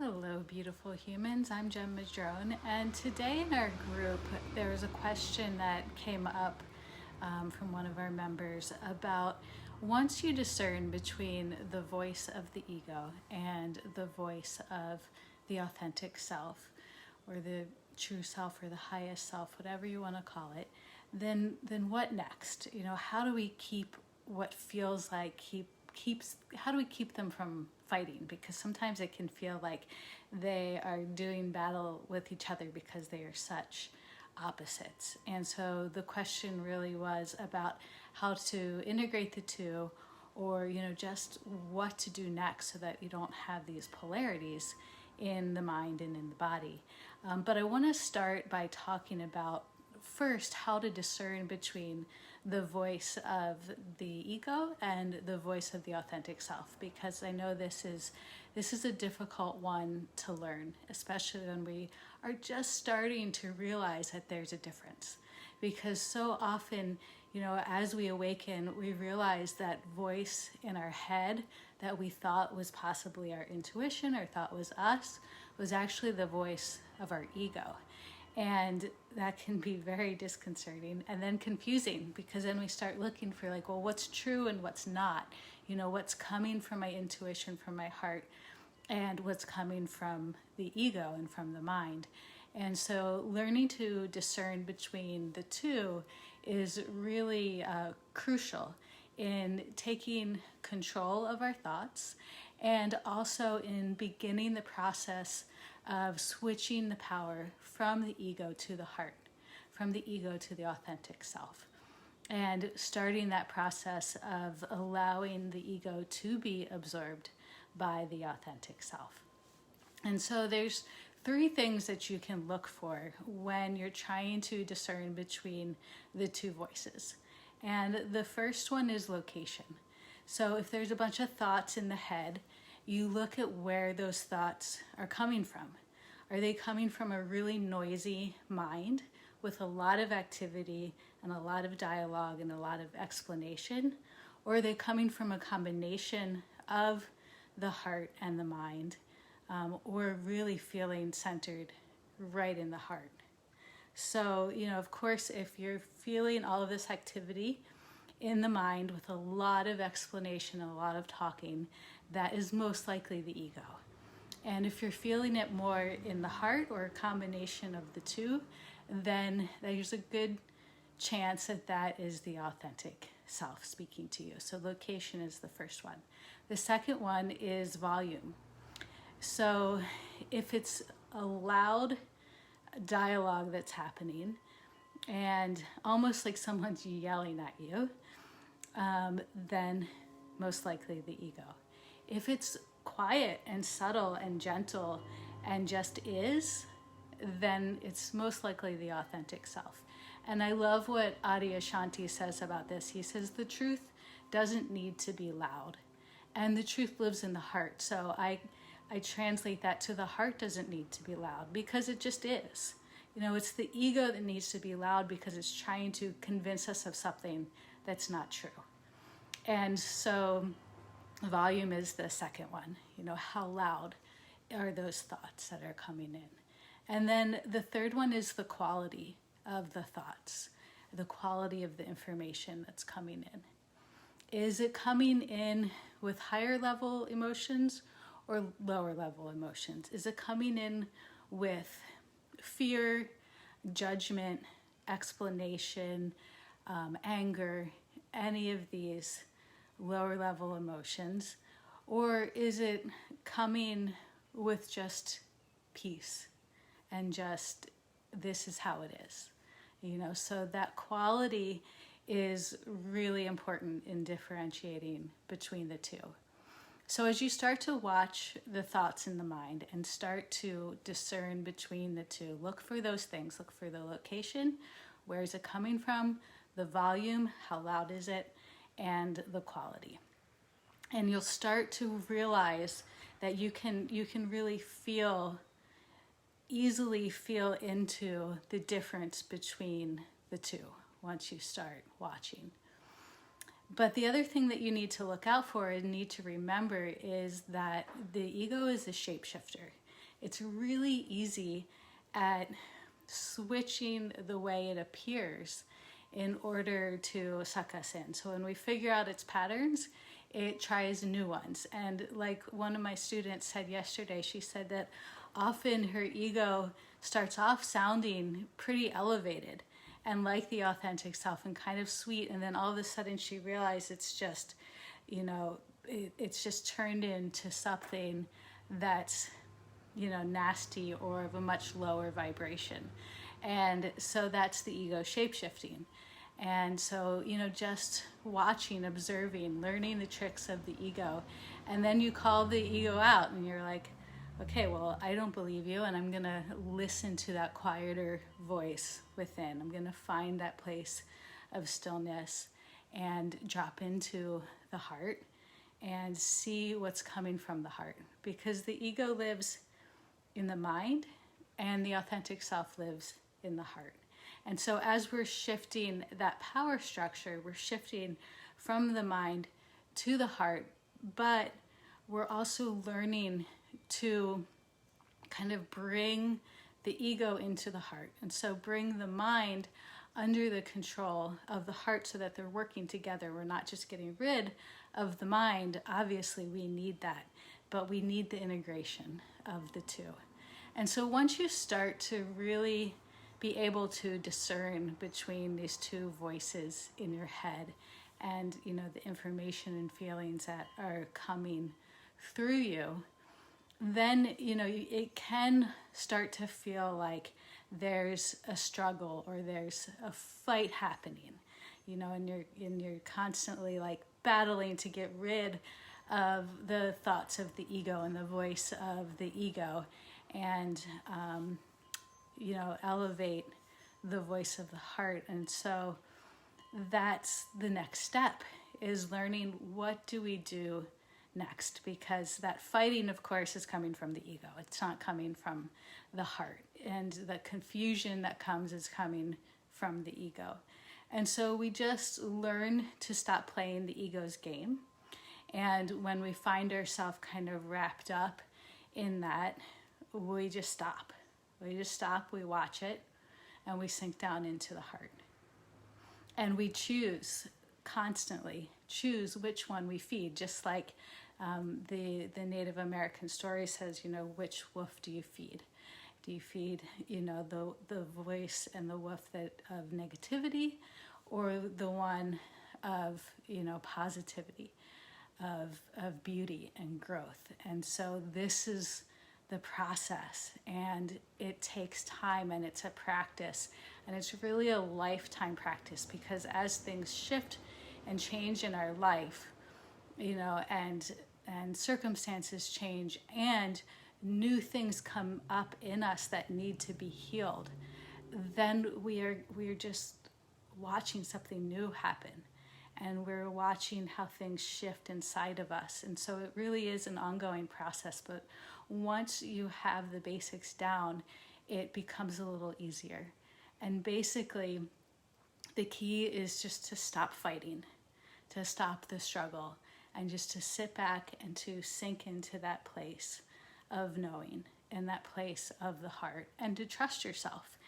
Hello, beautiful humans. I'm Jen Madrone, and today in our group there was a question that came up from one of our members about once you discern between the voice of the ego and the voice of the authentic self, or the true self, or the highest self, whatever you want to call it, then what next? How do we keep what feels like keeps how do we keep them from fighting? Because sometimes it can feel like they are doing battle with each other because they are such opposites. And so the question really was about how to integrate the two, or just what to do next so that you don't have these polarities in the mind and in the body. But I want to start by talking about first how to discern between the voice of the ego and the voice of the authentic self, because I know this is a difficult one to learn, especially when we are just starting to realize that there's a difference. Because so often, as we awaken, we realize that voice in our head that we thought was possibly our intuition or thought was us was actually the voice of our ego. And that can be very disconcerting and then confusing, because then we start looking for well, what's true and what's not? What's coming from my intuition, from my heart, and what's coming from the ego and from the mind. And so learning to discern between the two is really crucial in taking control of our thoughts, and also in beginning the process of switching the power from the ego to the heart, from the ego to the authentic self, and starting that process of allowing the ego to be absorbed by the authentic self. And so there's three things that you can look for when you're trying to discern between the two voices. And the first one is location. So if there's a bunch of thoughts in the head, you look at where those thoughts are coming from. Are they coming from a really noisy mind with a lot of activity and a lot of dialogue and a lot of explanation? Or are they coming from a combination of the heart and the mind, or really feeling centered right in the heart? So, of course, if you're feeling all of this activity in the mind with a lot of explanation and a lot of talking, that is most likely the ego. And if you're feeling it more in the heart, or a combination of the two, then there's a good chance that that is the authentic self speaking to you. So location is the first one. The second one is volume. So if it's a loud dialogue that's happening and almost like someone's yelling at you, then most likely the ego. If it's quiet and subtle and gentle and just is, then it's most likely the authentic self. And I love what Adyashanti says about this. He says the truth doesn't need to be loud, and the truth lives in the heart. So I translate that to the heart doesn't need to be loud, because it just is. It's the ego that needs to be loud because it's trying to convince us of something that's not true. And so volume is the second one. How loud are those thoughts that are coming in? And then the third one is the quality of the thoughts, the quality of the information that's coming in. Is it coming in with higher level emotions or lower level emotions? Is it coming in with fear, judgment, explanation, anger, any of these lower level emotions? Or is it coming with just peace and just, this is how it is? So that quality is really important in differentiating between the two. So as you start to watch the thoughts in the mind and start to discern between the two, look for those things. Look for the location, where is it coming from, the volume, how loud is it, and the quality. And you'll start to realize that you can really easily feel into the difference between the two once you start watching. But the other thing that you need to look out for and need to remember is that the ego is a shapeshifter. it's really easy at switching the way it appears in order to suck us in. So when we figure out its patterns, it tries new ones. And like one of my students said yesterday, she said that often her ego starts off sounding pretty elevated and like the authentic self and kind of sweet, and then all of a sudden she realized it's just, it's just turned into something that's, nasty or of a much lower vibration. And so that's the ego shape-shifting. And so, just watching, observing, learning the tricks of the ego. And then you call the ego out and you're like, okay, well, I don't believe you, and I'm going to listen to that quieter voice within. I'm going to find that place of stillness and drop into the heart and see what's coming from the heart. Because the ego lives in the mind and the authentic self lives in the heart. And so as we're shifting that power structure, we're shifting from the mind to the heart, but we're also learning to kind of bring the ego into the heart. And so bring the mind under the control of the heart so that they're working together. We're not just getting rid of the mind. Obviously, we need that, but we need the integration of the two. And so once you start to really be able to discern between these two voices in your head and, the information and feelings that are coming through you, then, it can start to feel like there's a struggle or there's a fight happening, and you're constantly like battling to get rid of the thoughts of the ego and the voice of the ego and, elevate the voice of the heart. And so that's the next step, is learning what do we do next, because that fighting, of course, is coming from the ego. It's not coming from the heart, and the confusion that comes is coming from the ego. And so we just learn to stop playing the ego's game. And when we find ourselves kind of wrapped up in that, we just stop. We watch it, and we sink down into the heart. And we constantly choose which one we feed, just like the Native American story says, which wolf do you feed? Do you feed, the voice and the wolf of negativity, or the one of, positivity, of beauty and growth? And so this is the process, and it takes time, and it's a practice, and it's really a lifetime practice, because as things shift and change in our life, and circumstances change and new things come up in us that need to be healed, then we are just watching something new happen, and we're watching how things shift inside of us. And so it really is an ongoing process, but once you have the basics down, it becomes a little easier. And basically, the key is just to stop fighting, to stop the struggle, and just to sit back and to sink into that place of knowing, and that place of the heart, and to trust yourself.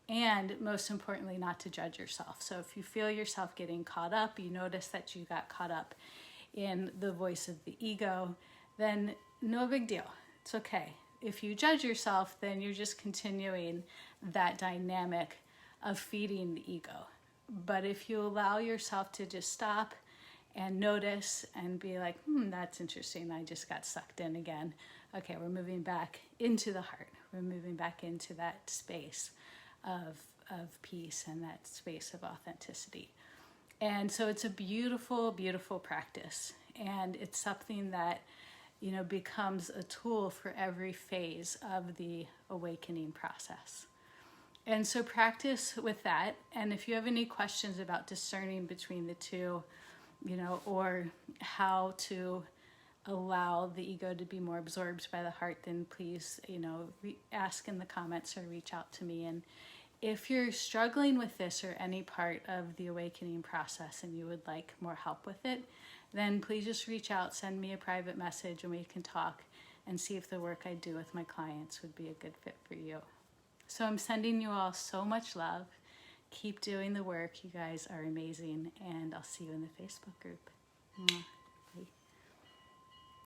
And most importantly, not to judge yourself. So if you feel yourself getting caught up, you notice that you got caught up in the voice of the ego, then no big deal. It's okay. If you judge yourself, then you're just continuing that dynamic of feeding the ego. But if you allow yourself to just stop and notice and be like, that's interesting, I just got sucked in again. Okay, we're moving back into the heart. We're moving back into that space of peace and that space of authenticity. And so it's a beautiful, beautiful practice. And it's something that, becomes a tool for every phase of the awakening process. And so practice with that. And if you have any questions about discerning between the two, or how to allow the ego to be more absorbed by the heart, then please, ask in the comments or reach out to me. And if you're struggling with this or any part of the awakening process and you would like more help with it, then please just reach out, send me a private message, and we can talk and see if the work I do with my clients would be a good fit for you. So I'm sending you all so much love. Keep doing the work. You guys are amazing, and I'll see you in the Facebook group. Mwah. Bye.